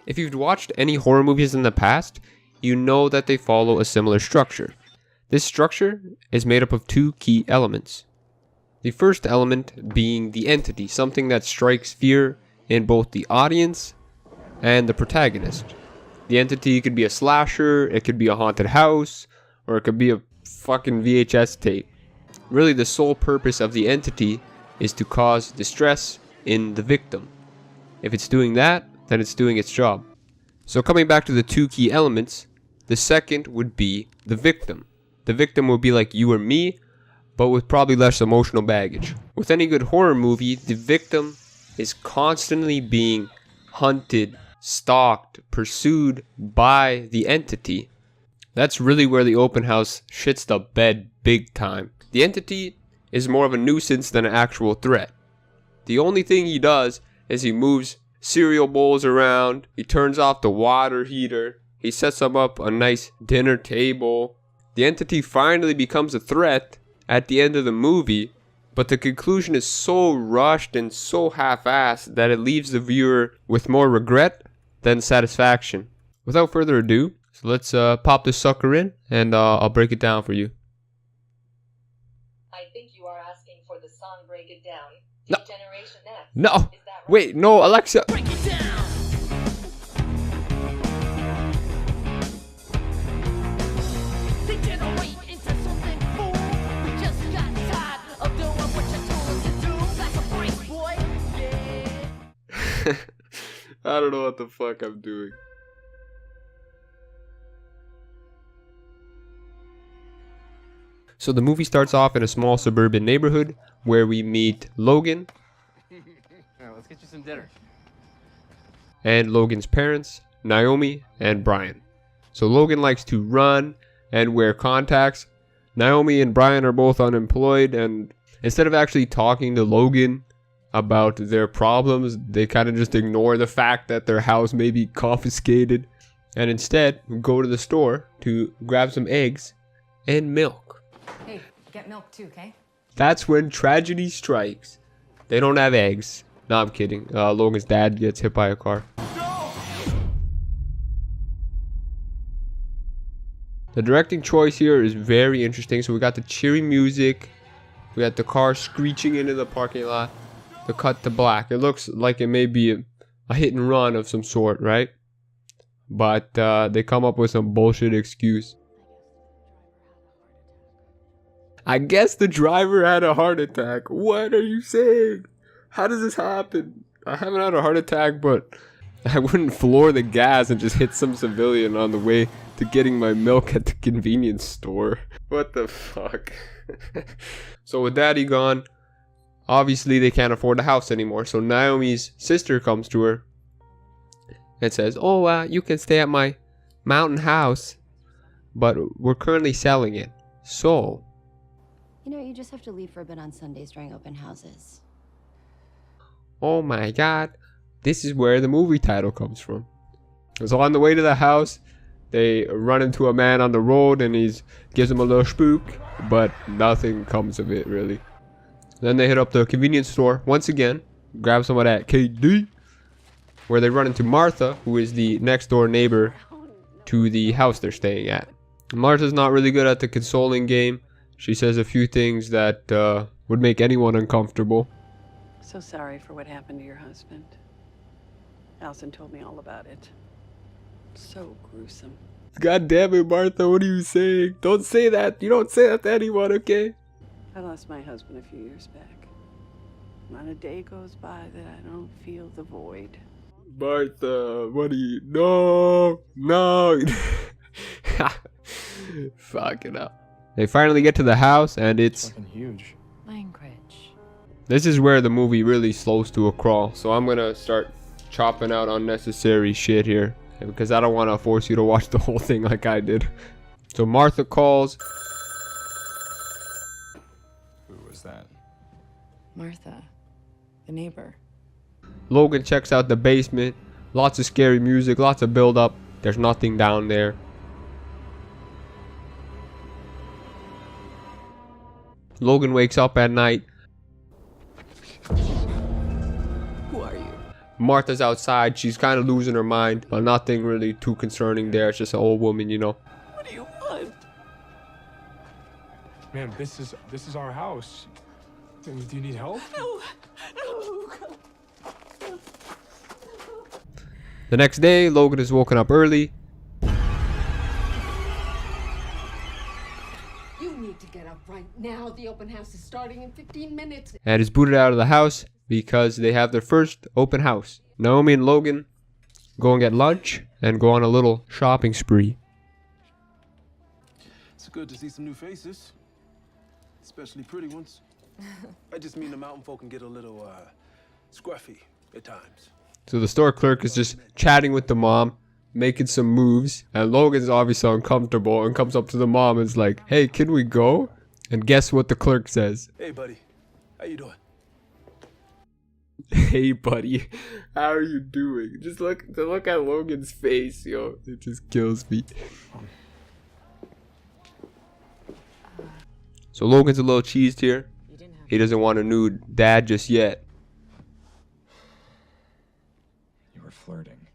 If you've watched any horror movies in the past, you know that they follow a similar structure. This structure is made up of two key elements. The first element being the entity, something that strikes fear in both the audience and the protagonist. The entity could be a slasher, it could be a haunted house, or it could be a fucking VHS tape. Really, the sole purpose of the entity is to cause distress in the victim. If it's doing that, then it's doing its job. So coming back to the two key elements, the second would be the victim. The victim would be like you or me, but with probably less emotional baggage. With any good horror movie, the victim is constantly being hunted, stalked, pursued by the entity. That's really where the open house shits the bed big time. The entity is more of a nuisance than an actual threat. The only thing he does is he moves cereal bowls around, he turns off the water heater, he sets them up a nice dinner table. The entity finally becomes a threat at the end of the movie, but the conclusion is so rushed and so half-assed that it leaves the viewer with more regret than satisfaction. Without further ado, so let's pop this sucker in and I'll break it down for you. I think you are asking for the song Break It Down. No. Generation X. No. Is that right? Wait, no, Alexa. Break it down. They generate into something fool. We just got tired of doing what you told us to do. That's a break, boy. Yeah. I don't know what the fuck I'm doing. So the movie starts off in a small suburban neighborhood where we meet Logan. Alright, let's get you some dinner. And Logan's parents, Naomi and Brian. So Logan likes to run and wear contacts. Naomi and Brian are both unemployed, and instead of actually talking to Logan about their problems, they kind of just ignore the fact that their house may be confiscated and instead go to the store to grab some eggs and milk. Hey, get milk too, okay? That's when tragedy strikes. They don't have eggs. No, I'm kidding. Logan's dad gets hit by a car. The directing choice here is very interesting. So we got the cheery music. We got the car screeching into the parking lot. The cut to black. It looks like it may be a hit and run of some sort, right? But they come up with some bullshit excuse. I guess the driver had a heart attack. What are you saying? How does this happen? I haven't had a heart attack, but I wouldn't floor the gas and just hit some civilian on the way to getting my milk at the convenience store. What the fuck? So with daddy gone, obviously they can't afford the house anymore. So Naomi's sister comes to her and says, oh, you can stay at my mountain house, but we're currently selling it. So... You know, you just have to leave for a bit on Sundays during open houses. oh my god, this is where the movie title comes from. So on the way to the house, they run into a man on the road and he gives them a little spook, but nothing comes of it really. Then they hit up the convenience store once again, grab some of that KD, where they run into Martha, who is the next door neighbor to the house they're staying at. Martha's not really good at the consoling game. She says a few things that would make anyone uncomfortable. So sorry for what happened to your husband. Allison told me all about it. So gruesome. God damn it, Martha, what are you saying? Don't say that. You don't say that to anyone, okay? I lost my husband a few years back. Not a day goes by that I don't feel the void. Martha, what are you... No. Fuck it up. They finally get to the house and it's... fucking huge. Language. This is where the movie really slows to a crawl. So I'm gonna start chopping out unnecessary shit here, because I don't want to force you to watch the whole thing like I did. So Martha calls. Who was that? Martha, the neighbor. Logan checks out the basement. Lots of scary music, lots of build up. There's nothing down there. Logan wakes up at night. Who are you? Martha's outside. She's kind of losing her mind, but nothing really too concerning there. It's just an old woman, you know. What do you want? Ma'am, this is our house. Do you need help? No. The next day, Logan is woken up early. You need to get up right now. The open house is starting in 15 minutes. And is booted out of the house because they have their first open house. Naomi and Logan go and get lunch and go on a little shopping spree. It's good to see some new faces, especially pretty ones. I just mean the mountain folk can get a little scruffy at times. So the store clerk is just chatting with the mom, making some moves, and Logan's obviously uncomfortable and comes up to the mom and is like, "Hey, can we go?" And guess what the clerk says? Hey, buddy, how you doing? Hey, buddy, how are you doing? Just look at Logan's face, yo. It just kills me. So Logan's a little cheesed here. He doesn't want a new dad just yet. You were flirting.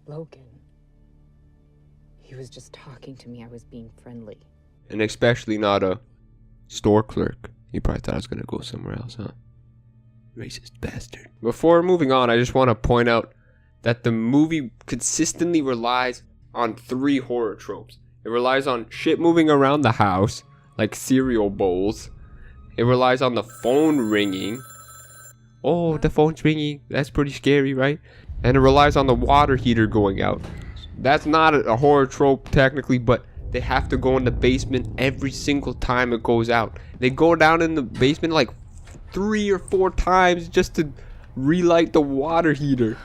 Logan. He was just talking to me. I was being friendly. And especially not a store clerk. He probably thought I was going to go somewhere else, huh? Racist bastard. Before moving on, I just want to point out that the movie consistently relies on 3 horror tropes. It relies on shit moving around the house, like cereal bowls. It relies on the phone ringing. Oh, the phone's ringing. That's pretty scary, right? And it relies on the water heater going out. That's not a horror trope technically, but they have to go in the basement every single time it goes out. They go down in the basement like 3 or 4 times just to relight the water heater.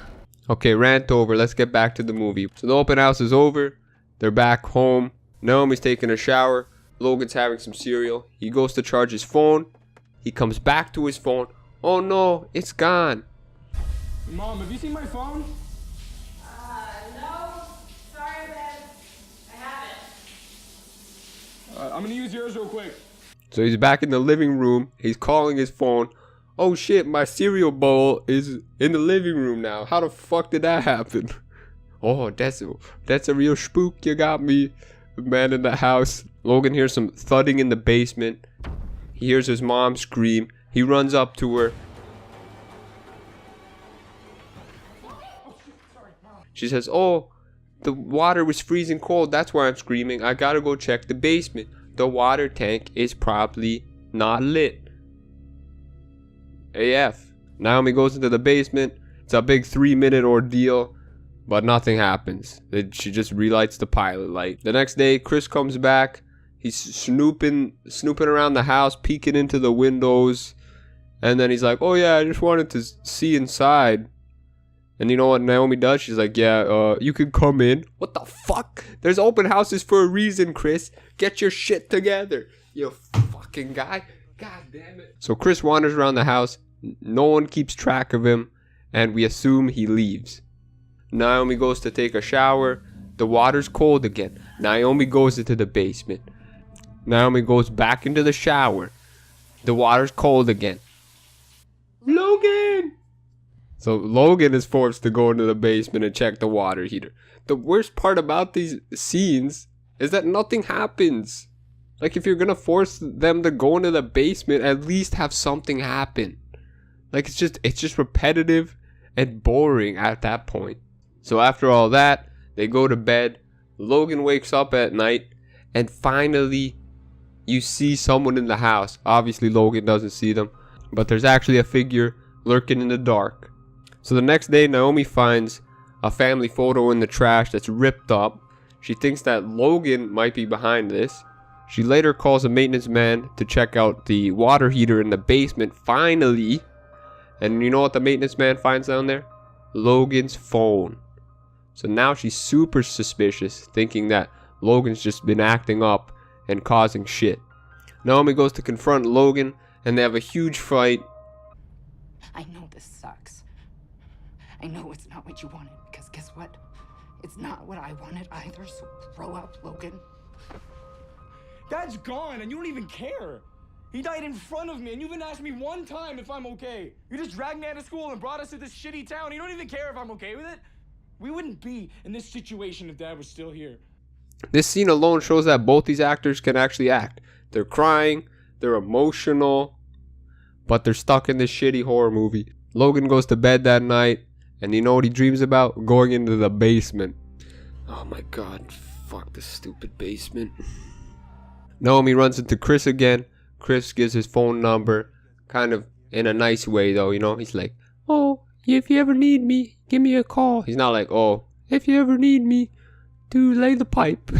Okay, rant over. Let's get back to the movie. So the open house is over. They're back home. Naomi's taking a shower. Logan's having some cereal. He goes to charge his phone. He comes back to his phone. Oh no, it's gone. Mom, have you seen my phone? No. Sorry, babe. I haven't. I'm gonna use yours real quick. So he's back in the living room. He's calling his phone. Oh shit, my cereal bowl is in the living room now. How the fuck did that happen? Oh, that's a real spook. You got me. Man in the house. Logan hears some thudding in the basement. He hears his mom scream. He runs up to her. She says, "Oh, the water was freezing cold. That's why I'm screaming. I gotta go check the basement. The water tank is probably not lit." AF. Naomi goes into the basement. It's a big 3-minute ordeal. But nothing happens. She just relights the pilot light. The next day, Chris comes back. He's snooping around the house, peeking into the windows. And then he's like, "Oh yeah, I just wanted to see inside." And you know what Naomi does? She's like, "Yeah, you can come in." What the fuck? There's open houses for a reason, Chris. Get your shit together, you fucking guy. God damn it. So Chris wanders around the house. No one keeps track of him. And we assume he leaves. Naomi goes to take a shower. The water's cold again. Naomi goes into the basement. Naomi goes back into the shower. The water's cold again. Logan! So Logan is forced to go into the basement and check the water heater. The worst part about these scenes is that nothing happens. Like, if you're gonna force them to go into the basement, at least have something happen. Like, it's just repetitive and boring at that point. So after all that, they go to bed. Logan wakes up at night, and finally, you see someone in the house. Obviously, Logan doesn't see them, but there's actually a figure lurking in the dark. So the next day, Naomi finds a family photo in the trash that's ripped up. She thinks that Logan might be behind this. She later calls a maintenance man to check out the water heater in the basement, finally. And you know what the maintenance man finds down there? Logan's phone. So now she's super suspicious, thinking that Logan's just been acting up and causing shit. Naomi goes to confront Logan, and they have a huge fight. I know this sucks. I know it's not what you wanted, because guess what? It's not what I wanted either, so grow up, Logan. Dad's gone and you don't even care. He died in front of me, and you even asked me one time if I'm okay. You just dragged me out of school and brought us to this shitty town. You don't even care if I'm okay with it. We wouldn't be in this situation if Dad was still here. This scene alone shows that both these actors can actually act. They're crying, they're emotional, but they're stuck in this shitty horror movie. Logan goes to bed that night, and you know what he dreams about? Going into the basement. Oh my god, fuck this stupid basement. Naomi runs into Chris again. Chris gives his phone number, kind of in a nice way though, you know? He's like, oh, if you ever need me, give me a call. He's not like, oh, if you ever need me to lay the pipe.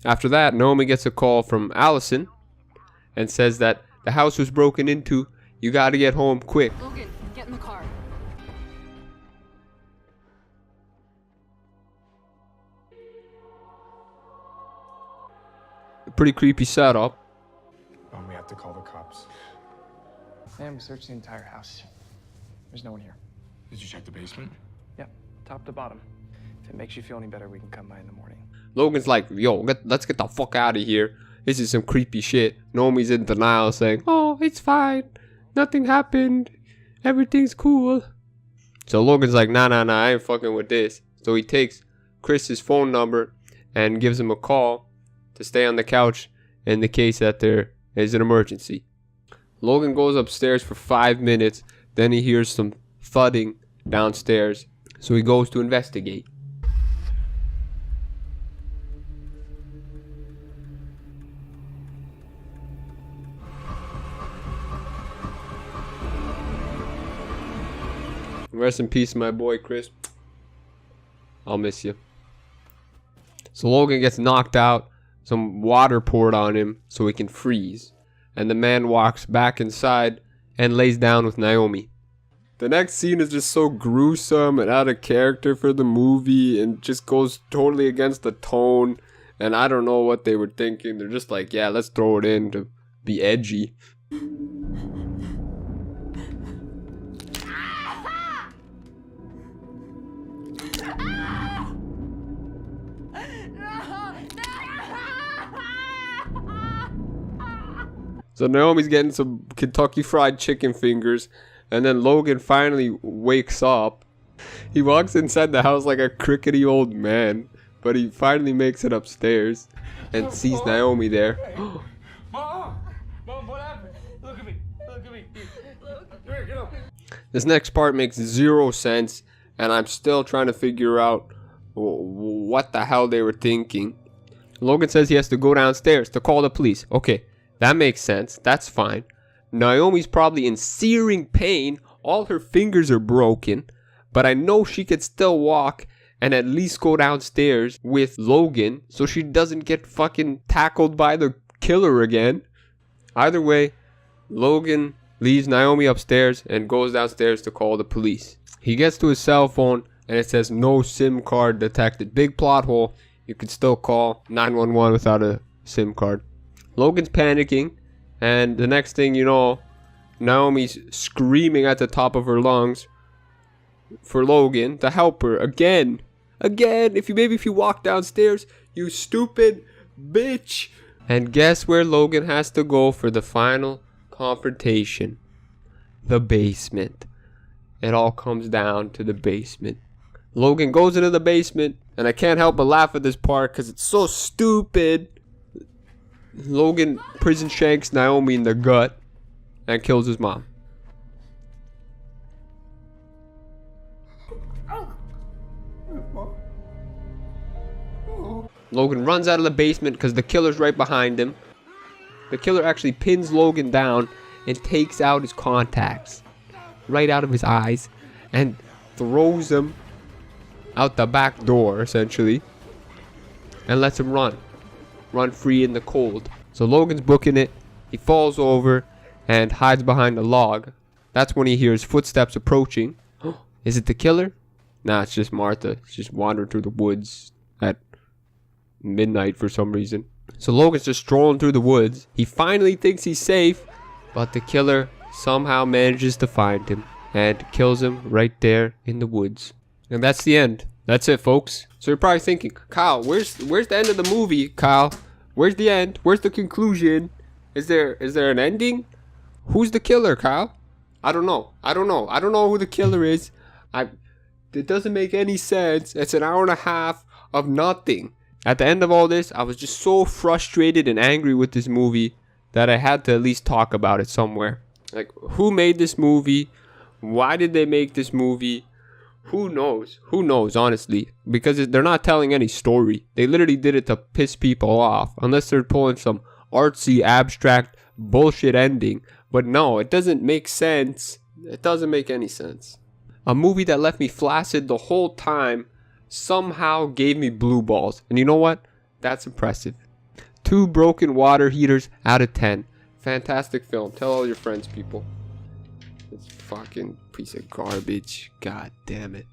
After that, Naomi gets a call from Allison and says that the house was broken into. You gotta get home quick. Logan, get in the car. A pretty creepy setup. We have to call the cops. Man, we searched the entire house. There's no one here. Did you check the basement? Yep, top to bottom. If it makes you feel any better, we can come by in the morning. Logan's like, yo, let's get the fuck out of here. This is some creepy shit. Naomi's in denial saying, oh, it's fine. Nothing happened. Everything's cool. So Logan's like, nah, I ain't fucking with this. So he takes Chris's phone number and gives him a call to stay on the couch in the case that there is an emergency. Logan goes upstairs for 5 minutes. Then he hears some thudding downstairs. So he goes to investigate. Rest in peace, my boy Chris. I'll miss you. So Logan gets knocked out. Some water poured on him so he can freeze. And the man walks back inside and lays down with Naomi. The next scene is just so gruesome and out of character for the movie and just goes totally against the tone. And I don't know what they were thinking. They're just like, yeah, let's throw it in to be edgy. So Naomi's getting some Kentucky Fried Chicken fingers, and then Logan finally wakes up. He walks inside the house like a crickety old man, but he finally makes it upstairs and sees Naomi there. Mom, what happened? Look at me. Here, get up. This next part makes zero sense, and I'm still trying to figure out what the hell they were thinking. Logan says he has to go downstairs to call the police. Okay. That makes sense. That's fine. Naomi's probably in searing pain. All her fingers are broken. But I know she could still walk and at least go downstairs with Logan so she doesn't get fucking tackled by the killer again. Either way, Logan leaves Naomi upstairs and goes downstairs to call the police. He gets to his cell phone and it says no SIM card detected. Big plot hole. You could still call 911 without a SIM card. Logan's panicking, and the next thing you know, Naomi's screaming at the top of her lungs for Logan to help her again. If you walk downstairs, you stupid bitch. And guess where Logan has to go for the final confrontation? The basement. It all comes down to the basement. Logan goes into the basement, and I can't help but laugh at this part because it's so stupid. Logan prison shanks Naomi in the gut and kills his mom. Logan runs out of the basement because the killer's right behind him. The killer actually pins Logan down and takes out his contacts right out of his eyes and throws him out the back door essentially and lets him run free in the cold. So Logan's booking it. He falls over and hides behind a log. That's when he hears footsteps approaching. Is it the killer? Nah, it's just Martha. She's just wandering through the woods at midnight for some reason. So Logan's just strolling through the woods. He finally thinks he's safe, but the killer somehow manages to find him and kills him right there in the woods. And that's the end. That's it, folks. So you're probably thinking, Kyle, where's the end of the movie, Kyle? Where's the end? Where's the conclusion? Is there an ending? Who's the killer, Kyle? I don't know. I don't know who the killer is. It doesn't make any sense. It's an hour and a half of nothing. At the end of all this, I was just so frustrated and angry with this movie that I had to at least talk about it somewhere. Like, who made this movie? Why did they make this movie? Who knows? Who knows, honestly? Because they're not telling any story. They literally did it to piss people off. Unless they're pulling some artsy, abstract, bullshit ending. But no, it doesn't make sense. It doesn't make any sense. A movie that left me flaccid the whole time somehow gave me blue balls. And you know what? That's impressive. 2 broken water heaters out of 10. Fantastic film. Tell all your friends, people. It's fucking piece of garbage. God damn it.